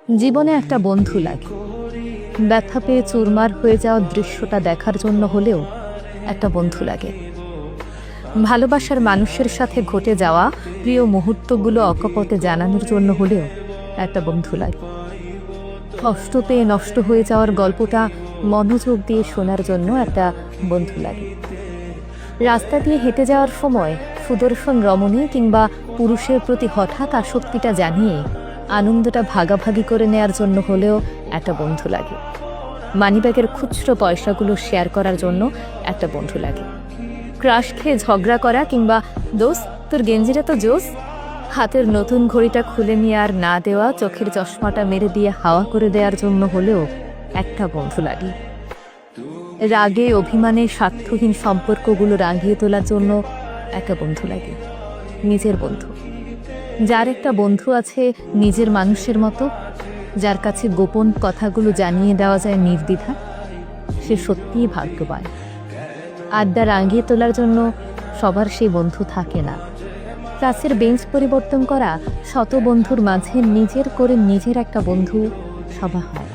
জীবনে একটা বন্ধু লাগে। ব্যথা পেয়ে চুরমার হয়ে যাওয়ার দৃশ্যটা দেখার জন্য হলেও একটা বন্ধু লাগে। ভালোবাসার মানুষের সাথে ঘটে যাওয়া প্রিয় মুহূর্তগুলো অকপটে জানানোর জন্য হলেও একটা বন্ধু লাগে। কষ্ট পেয়ে নষ্ট হয়ে যাওয়ার গল্পটা মনোযোগ দিয়ে শোনার জন্য একটা বন্ধু লাগে। রাস্তা দিয়ে হেঁটে যাওয়ার সময় সুদর্শন রমণী কিংবা পুরুষের প্রতি হঠাৎ আসক্তিটা জানিয়ে আনন্দটা ভাগাভাগি করে নেয়ার জন্য হলেও একটা বন্ধু লাগে। মানিব্যাগের খুচরো পয়সাগুলো শেয়ার করার জন্য একটা বন্ধু লাগে। ক্রাশ খেয়ে ঝগড়া করা কিংবা দোস্ত তোর গেঞ্জিটা তো জোস, হাতের নতুন ঘড়িটা খুলে নিয়ে আর না দেওয়া, চোখের চশমাটা মেরে দিয়ে হাওয়া করে দেওয়ার জন্য হলেও একটা বন্ধু লাগে। রাগে অভিমানে স্বার্থহীন সম্পর্কগুলো রাঙিয়ে তোলার জন্য একটা বন্ধু লাগে। নিজের বন্ধু, যার একটা বন্ধু আছে নিজের মানুষের মতো, যার কাছে গোপন কথাগুলো জানিয়ে দেওয়া যায় নির্দ্বিধা, সে সত্যিই ভাগ্যবান। আড্ডা রাঙিয়ে তোলার জন্য সবার সেই বন্ধু থাকে না। ক্লাসের বেঞ্চ পরিবর্তন করা শত বন্ধুর মাঝে নিজের করে নিজের একটা বন্ধু সভা হয়।